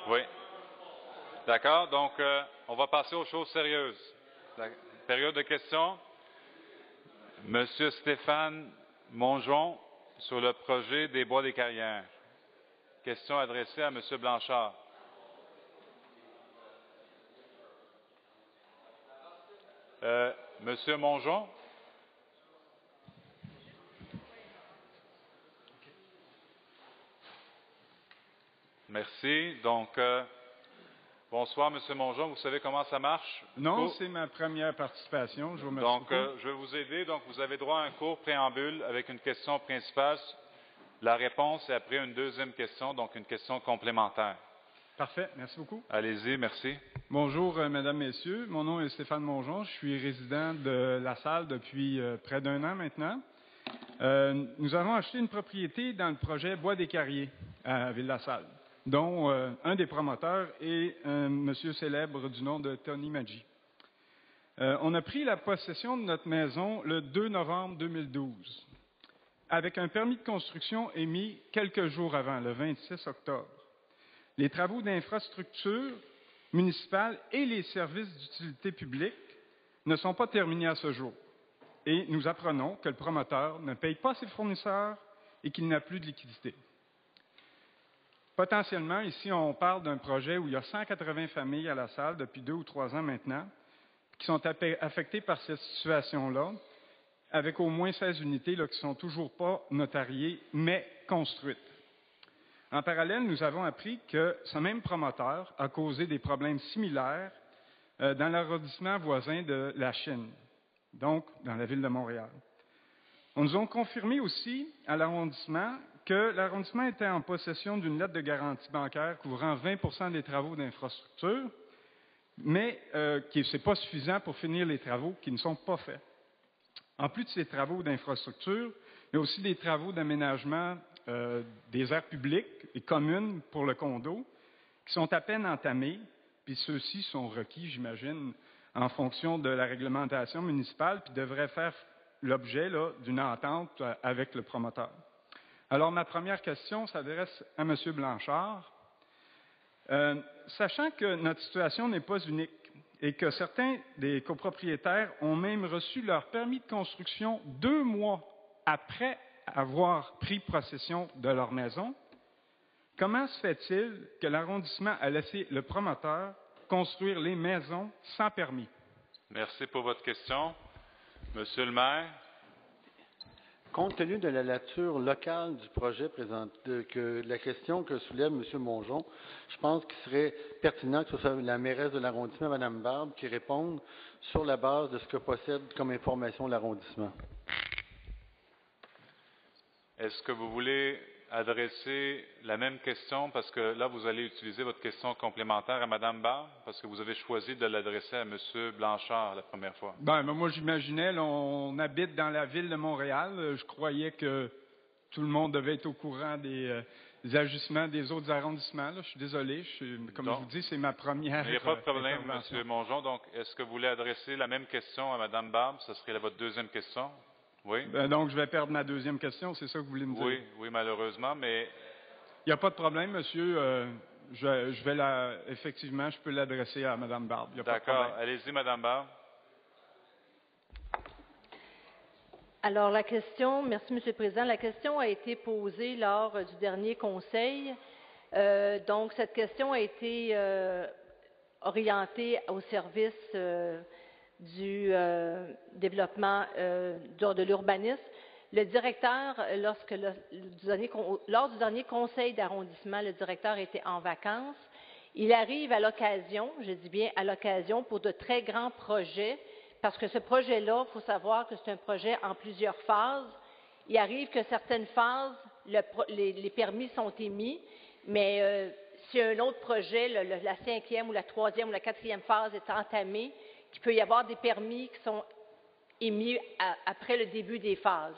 Oui. D'accord. Donc, on va passer aux choses sérieuses. La période de questions. Monsieur Stéphane Mongeon sur le projet des Bois des Carrières. Question adressée à Monsieur Blanchard. Monsieur Mongeon? Merci. Donc, bonsoir, Monsieur Mongeon. Vous savez comment ça marche? Non, c'est ma première participation. Je vous remercie Donc, beaucoup. je vais vous aider. Donc, vous avez droit à un court préambule avec une question principale, la réponse et après une deuxième question, donc une question complémentaire. Parfait. Merci beaucoup. Allez-y, merci. Bonjour, Mesdames, Messieurs. Mon nom est Stéphane Mongeon. Je suis résident de La Salle depuis près d'un an maintenant. Nous avons acheté une propriété dans le projet Bois des Carriers à Ville-la-Salle, dont un des promoteurs est un monsieur célèbre du nom de Tony Maggi. On a pris la possession de notre maison le 2 novembre 2012, avec un permis de construction émis quelques jours avant, le 26 octobre. Les travaux d'infrastructure municipale et les services d'utilité publique ne sont pas terminés à ce jour. Et nous apprenons que le promoteur ne paye pas ses fournisseurs et qu'il n'a plus de liquidité. Potentiellement, ici, on parle d'un projet où il y a 180 familles à La Salle depuis 2 ou 3 ans maintenant qui sont affectées par cette situation-là, avec au moins 16 unités là, qui ne sont toujours pas notariées, mais construites. En parallèle, nous avons appris que ce même promoteur a causé des problèmes similaires dans l'arrondissement voisin de la Chine, donc dans la ville de Montréal. On nous a confirmé aussi à l'arrondissement que l'arrondissement était en possession d'une lettre de garantie bancaire couvrant 20 des travaux d'infrastructure, mais ce n'est pas suffisant pour finir les travaux qui ne sont pas faits. En plus de ces travaux d'infrastructure, il y a aussi des travaux d'aménagement des aires publiques et communes pour le condo qui sont à peine entamés, puis ceux-ci sont requis, j'imagine, en fonction de la réglementation municipale, puis devraient faire l'objet d'une entente avec le promoteur. Alors, ma première question s'adresse à M. Blanchard. Sachant que notre situation n'est pas unique et que certains des copropriétaires ont même reçu leur permis de construction 2 mois après avoir pris possession de leur maison, comment se fait-il que l'arrondissement a laissé le promoteur construire les maisons sans permis? Merci pour votre question. Monsieur le maire. Compte tenu de la nature locale du projet la question que soulève M. Mongeon, je pense qu'il serait pertinent que ce soit la mairesse de l'arrondissement, Mme Barbe, qui réponde sur la base de ce que possède comme information l'arrondissement. Est-ce que vous voulez adresser la même question, parce que là, vous allez utiliser votre question complémentaire à Mme Barbe, parce que vous avez choisi de l'adresser à M. Blanchard la première fois? Moi, j'imaginais, on habite dans la ville de Montréal. Je croyais que tout le monde devait être au courant des ajustements des autres arrondissements. Là. Je suis désolé. Comme je vous dis, c'est ma première. Il n'y a pas de problème, M. Mongeon. Donc, est-ce que vous voulez adresser la même question à Mme Barbe? Ce serait votre deuxième question? Oui. Donc, je vais perdre ma deuxième question, c'est ça que vous voulez me dire? Oui, malheureusement, mais... Il n'y a pas de problème, monsieur. Effectivement, je peux l'adresser à Mme Barbe. D'accord. Allez-y, Mme Barbe. Alors, la question, merci, M. le Président. La question a été posée lors du dernier conseil. Donc, cette question a été orientée au service du développement de l'urbanisme. Le directeur, lors du dernier conseil d'arrondissement, le directeur était en vacances. Il arrive à l'occasion, je dis bien à l'occasion, pour de très grands projets, parce que ce projet-là, il faut savoir que c'est un projet en plusieurs phases. Il arrive que certaines phases, les permis sont émis, mais si un autre projet, la 5e ou la 3e ou la 4e phase est entamée, il peut y avoir des permis qui sont émis après le début des phases.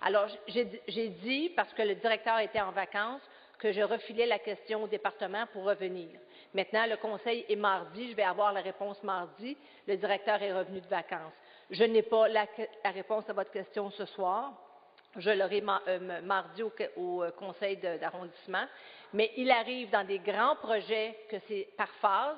Alors, j'ai dit, parce que le directeur était en vacances, que je refilais la question au département pour revenir. Maintenant, le conseil est mardi, je vais avoir la réponse mardi. Le directeur est revenu de vacances. Je n'ai pas la réponse à votre question ce soir. Je l'aurai mardi au conseil d'arrondissement. Mais il arrive dans des grands projets que c'est par phase,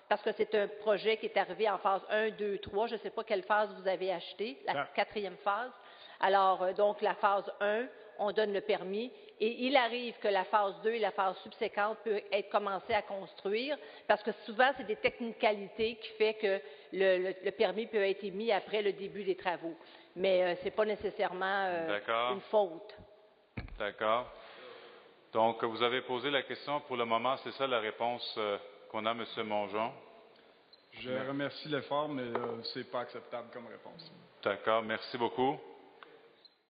parce que c'est un projet qui est arrivé en phase 1, 2, 3. Je ne sais pas quelle phase vous avez acheté, la quatrième phase. Alors, donc, la phase 1, on donne le permis. Et il arrive que la phase 2 et la phase subséquente peuvent être commencées à construire, parce que souvent, c'est des technicalités qui font que le permis peut être émis après le début des travaux. Mais ce n'est pas nécessairement une faute. D'accord. Donc, vous avez posé la question. Pour le moment, c'est ça la réponse qu'on a, M. Mongeon. Je remercie l'effort, mais ce n'est pas acceptable comme réponse. D'accord. Merci beaucoup.